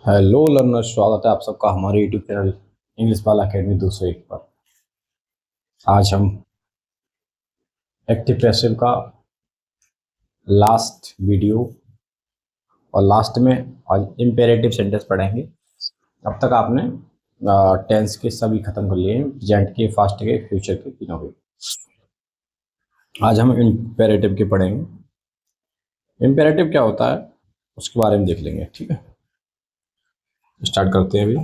Hello learners, स्वागत है आप सबका हमारे यूट्यूब चैनल इंग्लिश वाला अकेडमी 201 पर। आज हम एक्टिव पैसिव का लास्ट वीडियो और लास्ट में आज इम्पेरेटिव सेंटेंस पढ़ेंगे। अब तक आपने टेंस के सभी खत्म कर लिए हैं, प्रेजेंट के, फास्ट के, फ्यूचर के, तीनों के। आज हम इम्पेरेटिव के पढ़ेंगे। इम्पेरेटिव क्या होता है उसके बारे में देख लेंगे। ठीक है, स्टार्ट करते हैं अभी।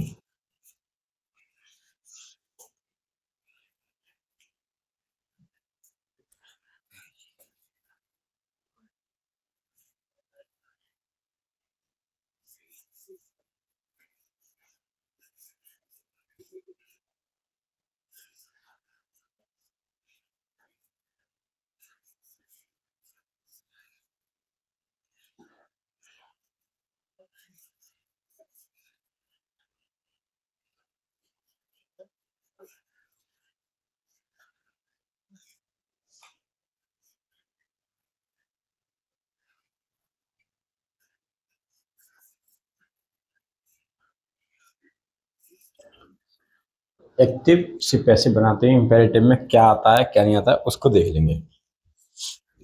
एक्टिव से पैसिव बनाते हैं, इम्पेरेटिव में क्या आता है क्या नहीं आता है उसको देख लेंगे।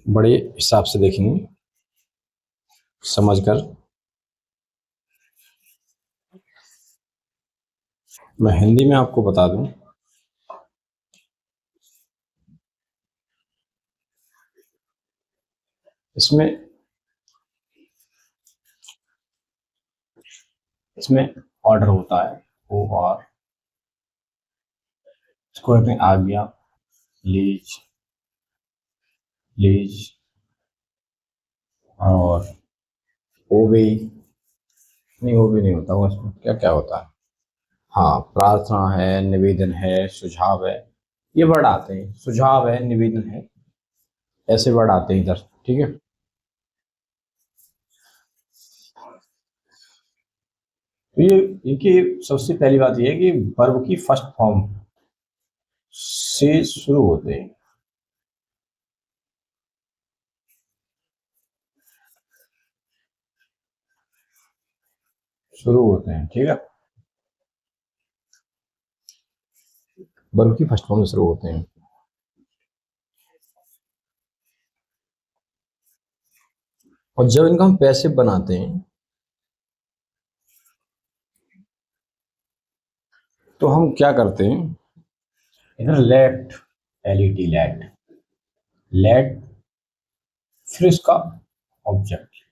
बड़े हिसाब से देखेंगे, समझकर। मैं हिंदी में आपको बता दूं, इसमें इसमें ऑर्डर होता है ओ और, इसको कहते हैं आज्ञा, लीज, लीज और ओबे। नहीं, ओबे नहीं होता वो, इसमें क्या क्या होता है। हाँ, प्रार्थना है, निवेदन है, सुझाव है, ये वर्ड आते हैं। सुझाव है, निवेदन है, ऐसे वर्ड आते हैं इधर। ठीक है, तो ये इनकी सबसे पहली बात ये है कि वर्ब की फर्स्ट फॉर्म से शुरू होते हैं। ठीक है, वर्ब की फर्स्ट फॉर्म से शुरू होते हैं। और जब इनको हम पैसिव बनाते हैं तो हम क्या करते हैं, इधर लेट, एलईटी, लेट, लेट, फिर इसका ऑब्जेक्ट,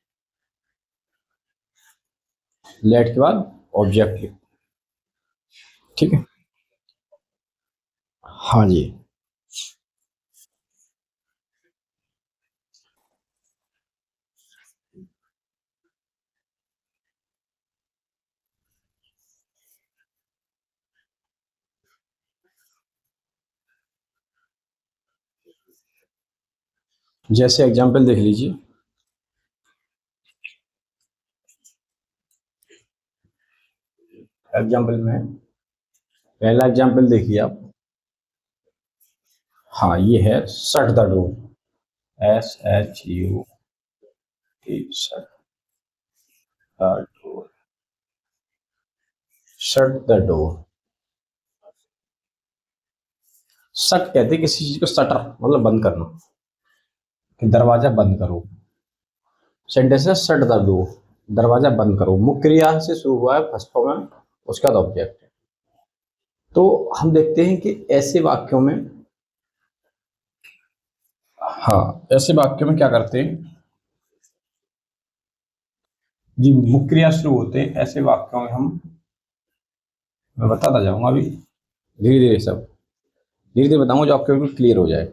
लेट के बाद ऑब्जेक्ट। ठीक है, हाँ जी। जैसे एग्जांपल देख लीजिए, एग्जांपल में पहला एग्जांपल देखिए आप। हाँ, ये है shut the door, SHUT, shut the door, shut the door. Shut कहते हैं किसी चीज को, शटर मतलब बंद करना, कि दरवाजा बंद करो। सेंटेंस है शट द डोर, दरवाजा बंद करो। मुख्य क्रिया से शुरू हुआ है, फर्स्ट फॉर्म है, उसका ऑब्जेक्ट है। तो हम देखते हैं कि ऐसे वाक्यों में, हाँ, ऐसे वाक्यों में क्या करते हैं जी, मुख्य क्रिया शुरू होते हैं ऐसे वाक्यों में हम, मैं बताता जाऊंगा अभी धीरे धीरे, सब धीरे धीरे बताऊंगा जो आपके बिल्कुल क्लियर हो जाए।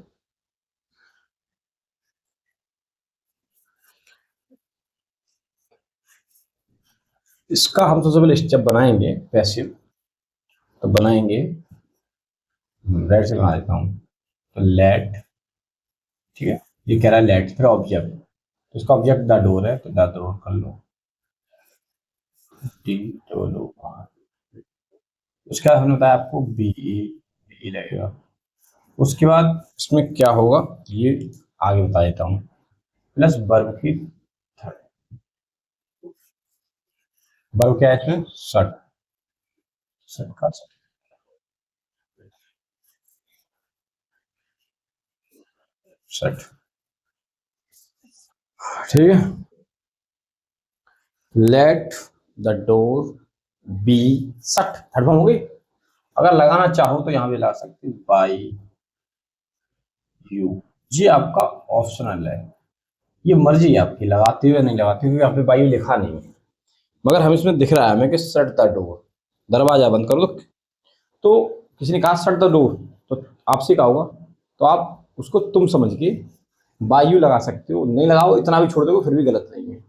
इसका हम सबसे पहले स्टेप बनाएंगे पैसिव, तो बनाएंगे, राइट से बना देता हूँ। तो लेट, ठीक है, ये कह रहा है लेट, फिर ऑब्जेक्ट, तो इसका ऑब्जेक्ट द डोर है, तो द डोर कर लो, डी डोर। उसके बाद हमने बताया आपको बी ई लगेगा। उसके बाद इसमें क्या होगा ये आगे बता देता हूँ। प्लस वर्ब की थर्ड, वर्ब क्या है इसमें? शट। शट का शट। ठीक है। Let the door be shut, third form हो गई। अगर लगाना चाहो तो यहां भी लगा सकते बाई यू। ये आपका ऑप्शनल है, ये मर्जी है आपकी लगाते हुए नहीं लगाते हुए, यहाँ पे बाई लिखा नहीं है, मगर हम इसमें दिख रहा है हमें कि शट द डोर, दरवाजा बंद करो। तो किसी ने कहा शट द डोर, तो आपसे कहा होगा, तो आप उसको तुम समझ के बाई यू लगा सकते हो, नहीं लगाओ इतना भी छोड़ दोगे फिर भी गलत नहीं है।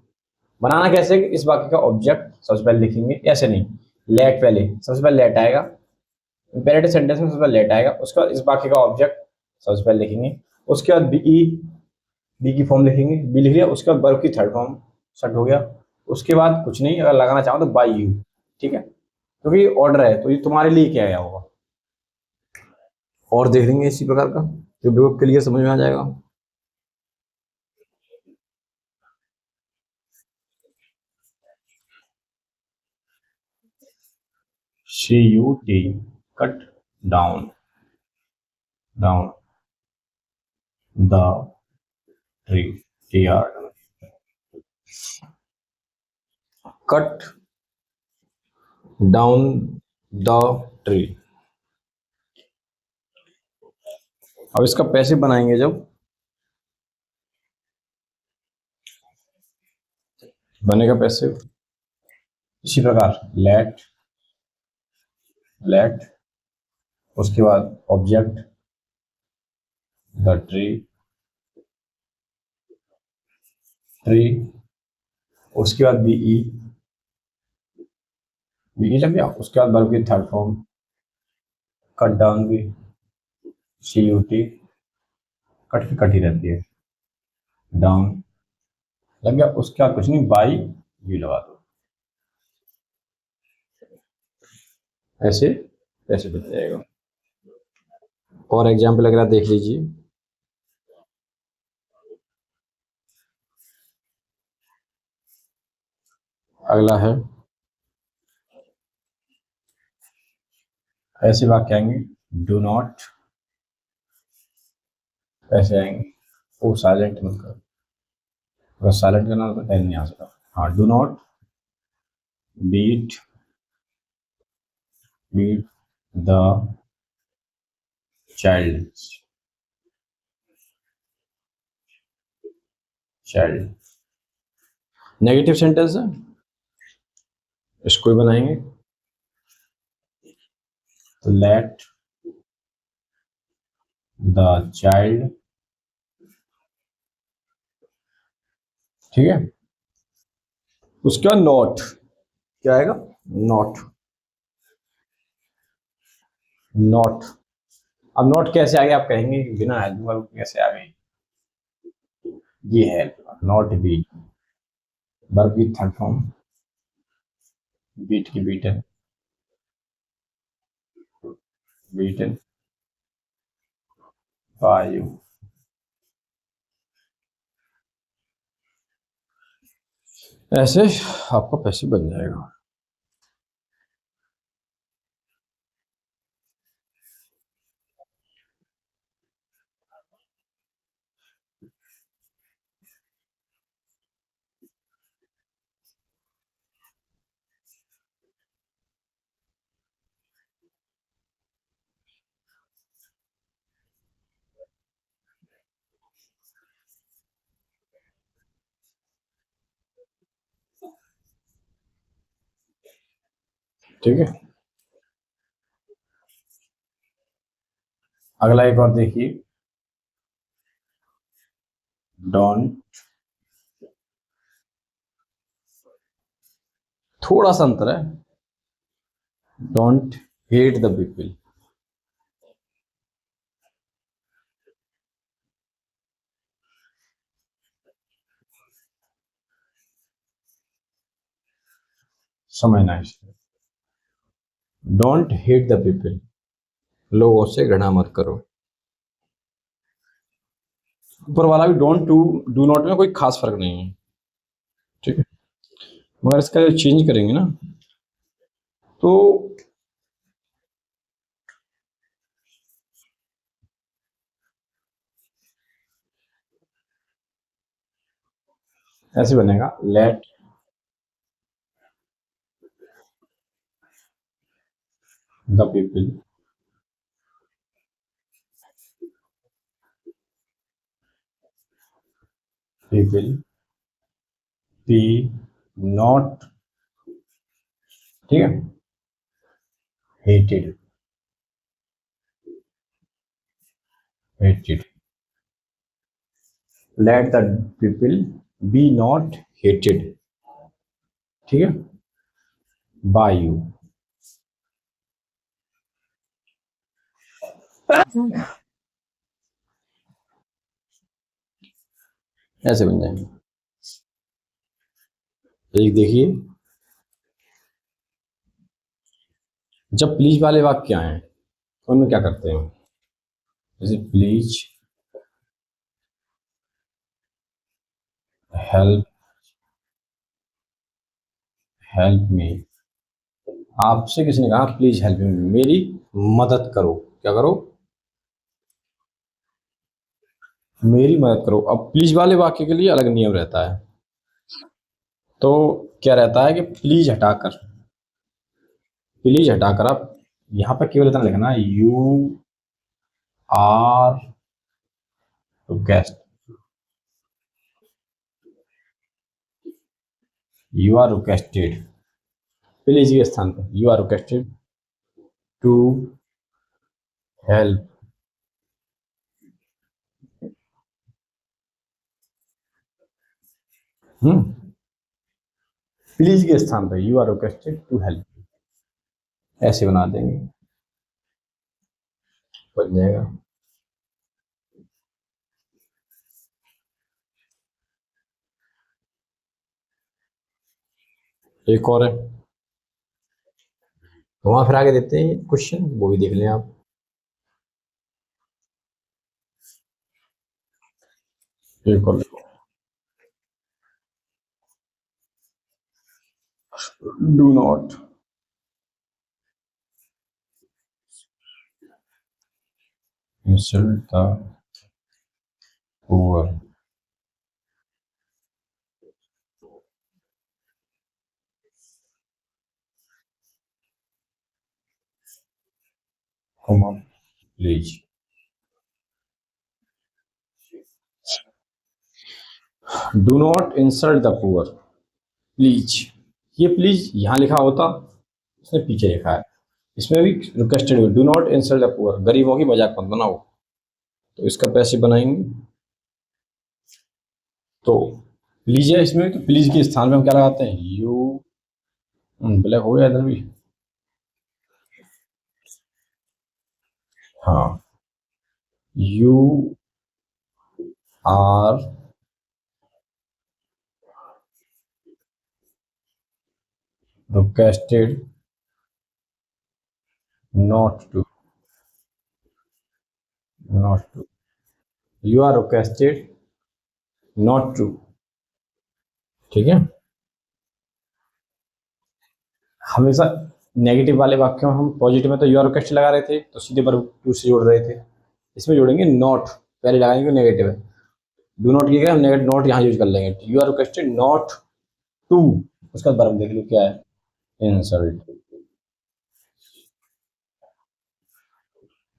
बनाना कैसे कि इस वाक्य का ऑब्जेक्ट सबसे पहले लिखेंगे, ऐसे नहीं, लेट पहले, सबसे पहले लेट आएगा, इंपेरेटिव सेंटेंस में सबसे पहले लेट आएगा, उसके बाद इस वाक्य का ऑब्जेक्ट सबसे पहले लिखेंगे, उसके बाद बी की फॉर्म लिखेंगे, बी लिख लिया, उसके बाद वर्ब की थर्ड फॉर्म शट हो गया, उसके बाद कुछ नहीं, अगर लगाना चाहो तो बाई यू। ठीक है, क्योंकि ऑर्डर है तो ये तुम्हारे लिए क्या आया होगा, और देख लेंगे इसी प्रकार का, जो बिल्कुल क्लियर समझ में आ जाएगा। CUT, cut down, down the tree, TR, cut down the tree. अब इसका पैसे बनाएंगे जब, बनेगा पैसे इसी प्रकार, लेट, लेट, उसके बाद ऑब्जेक्ट द ट्री, ट्री, उसके बाद बीई लग गया, उसके बाद वर्ब की थर्ड फॉर्म कट डाउन भी, CUT, कट की कट ही रहती है, डाउन लग गया, उसके बाद कुछ नहीं, बाई यू लगा दो, ऐसे ऐसे बन जाएगा। और एग्जाम्पल अगर देख लीजिए, अगला है, ऐसे वाक्य आएंगे, डू नॉट, ऐसे आएंगे, ओ साइलेंट मत करो, अगर साइलेंट करना तो एन नहीं आ सकता। हाँ, do not beat, beat the child, child negative sentence है, इसको ही बनाएंगे, तो लेट द चाइल्ड, ठीक है, उसके बाद नॉट, क्या आएगा, नॉट, नॉट। अब नॉट कैसे आ गया आप कहेंगे कि बिना हेल्प वर्ब कैसे आ गई, ये है नॉट बी, वर्ब की थर्ड फॉर्म, बीट की बीटन, बीटन बाय यू, ऐसे आपका पैसे बन जाएगा। ठीक है, अगला एक और देखिए, डोंट, थोड़ा सा अंतर है, डोंट हेट द पीपल, समझना है, डोंट हेट द पीपल, लोगों से घृणा मत करो। ऊपर वाला भी डोंट टू डू नॉट में कोई खास फर्क नहीं है, ठीक है, मगर इसका जो चेंज करेंगे ना तो ऐसे बनेगा, let the people people be not, ठीक है, hated hated, let the people be not hated, ठीक है, बाय यू। ऐसे बन जाएंगे। एक देखिए, जब प्लीज वाले वाक्य आए तो उनमें क्या करते हैं, जैसे प्लीज हेल्प हेल्प मी, आपसे किसी ने कहा प्लीज हेल्प मी, मेरी मदद करो, क्या करो, मेरी मदद करो। अब प्लीज वाले वाक्य के लिए अलग नियम रहता है, तो क्या रहता है कि प्लीज हटाकर आप यहाँ पर केवल इतना लिखना है, you are guest, you are requested, please के स्थान पर you are requested to help, please के स्थान पर you are requested to help, ऐसे बना देंगे, बन जाएगा। एक और है, घुमा फिरा के देते हैं क्वेश्चन, वो भी देख लें आप। एक और do not insult the poor, comma please, do not insult the poor, please, ये प्लीज यहाँ लिखा होता, इसने पीछे लिखा है, इसमें भी requested, do not insult the poor, गरीबों की मजाक मत बनाओ, तो इसका पैसे बनाएंगे, तो प्लीज है इसमें, तो प्लीज के स्थान पे हम क्या लगाते हैं, यू, ब्लैक हो गया इधर भी, हाँ, you are requested not to, not to, you are requested not to, ठीक है। हमेशा नेगेटिव वाले वाक्यों में हम पॉजिटिव में तो यू आर रिक्वेस्ट लगा रहे थे, तो सीधे पर टू से जोड़ रहे थे, इसमें जोड़ेंगे नॉट, पहले लगाएंगे नेगेटिव है, डू नॉट किया गया, हम नेगेटिव नॉट यहाँ यूज कर लेंगे, you are requested not to, उसका वर्ब देख लो क्या है, इंसल्ट,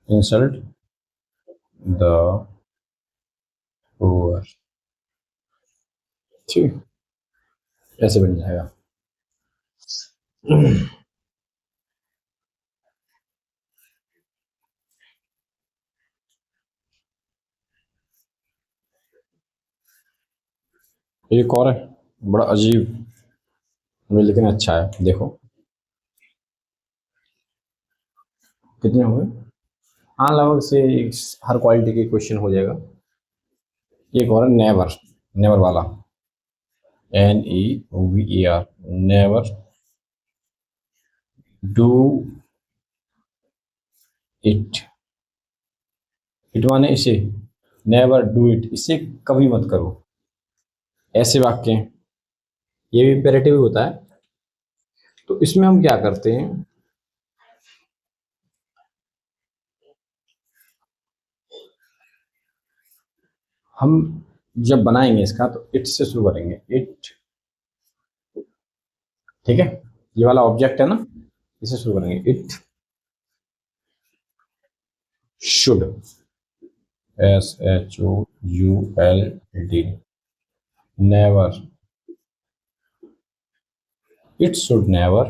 इंसल्ट द पुअर, ठीक, ऐसे बन जाएगा। एक और है, बड़ा अजीब लेकिन अच्छा है, देखो कितने हुए, हाँ लगभग से हर क्वालिटी के क्वेश्चन हो जाएगा। एक और है नेवर, नेवर वाला, N E V E R, never do it, it माने इसे, नेवर डू इट, इसे कभी मत करो, ऐसे वाक्य ये भी इम्पेरेटिव होता है। तो इसमें हम क्या करते हैं, हम जब बनाएंगे इसका तो इट से शुरू करेंगे, इट, ठीक है, ये वाला ऑब्जेक्ट है ना, इसे शुरू करेंगे, it should, SHOULD, never, it should never,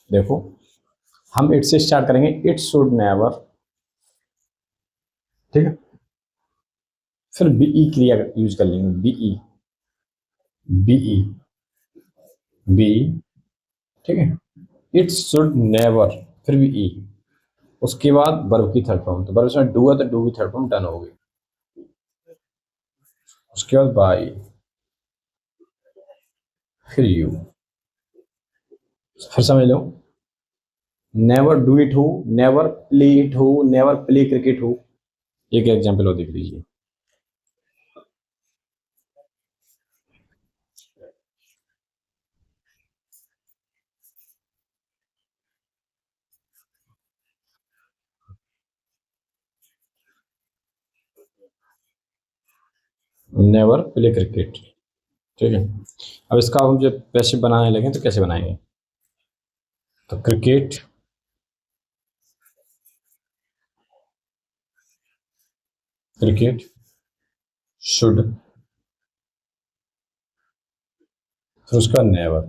देखो हम इट से स्टार्ट करेंगे, इट शुड नेवर, ठीक है, फिर बीई क्रिया यूज कर लेंगे, बीई, बीई, बीई, ठीक है, इट शुड नेवर, फिर भी ई, उसके बाद वर्ब की थर्ड फॉर्म, तो वर्ब में डू है तो डू की थर्ड फॉर्म डन हो गई, उसके बाद बाई, फिर यू, फिर समझ लो, नेवर डू इट हो, नेवर प्ले इट हो, नेवर प्ले क्रिकेट हो। एक एग्जाम्पल और देख लीजिए, नेवर प्ले क्रिकेट, ठीक है। अब इसका हम जब पैसिव बनाने लगे तो कैसे बनाएंगे, तो क्रिकेट, क्रिकेट शुड, फिर उसका नेवर,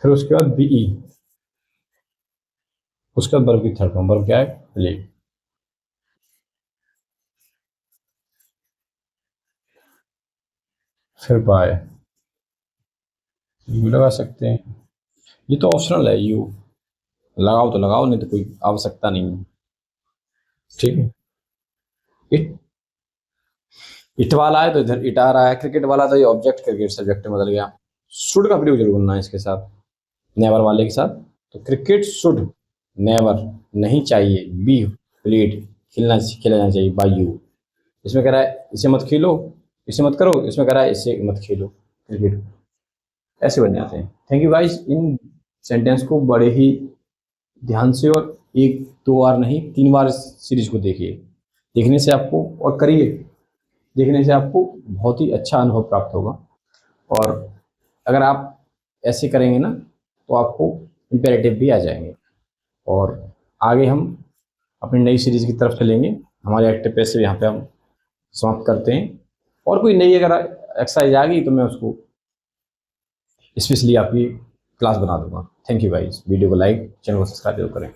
फिर उसके बाद बीई, उसके बाद वर्ब की थर्ड फॉर्म, वर्ब क्या है, प्ले, फिर बाय, यू लगा सकते हैं, ये तो ऑप्शनल है, यू लगाओ तो लगाओ, नहीं तो कोई आवश्यकता नहीं है, ठीक है। इट, इट वाला है तो इधर इट आ रहा है, क्रिकेट वाला तो ये ऑब्जेक्ट क्रिकेट सब्जेक्ट में बदल गया, शुड का प्रयोग जरूर करना है इसके साथ, नेवर वाले के साथ, तो क्रिकेट शुड नेवर, नहीं चाहिए, बी प्लेड, खेलना खेला जाना चाहिए बाय यू, इसमें कह रहा है इसे मत खेलो, इसे मत करो, इसमें कह रहा है इसे मत खेलो क्रिकेट, ऐसे बन जाते हैं। Thank you guys, in sentence को बड़े ही ध्यान से और एक दो बार नहीं 3 बार इस सीरीज को देखिए, देखने से आपको और करिए, देखने से आपको बहुत ही अच्छा अनुभव प्राप्त होगा, और अगर आप ऐसे करेंगे ना तो आपको इम्पेरेटिव भी आ जाएंगे, और आगे हम अपनी नई सीरीज की तरफ चलेंगे। हमारे एक्टिव पैसिव यहाँ पे हम समाप्त करते हैं, और कोई नई अगर एक्सरसाइज आ गई तो मैं उसको स्पेशली आपकी क्लास बना दूंगा। थैंक यू गाइस, वीडियो को लाइक, चैनल को सब्सक्राइब जरूर करें।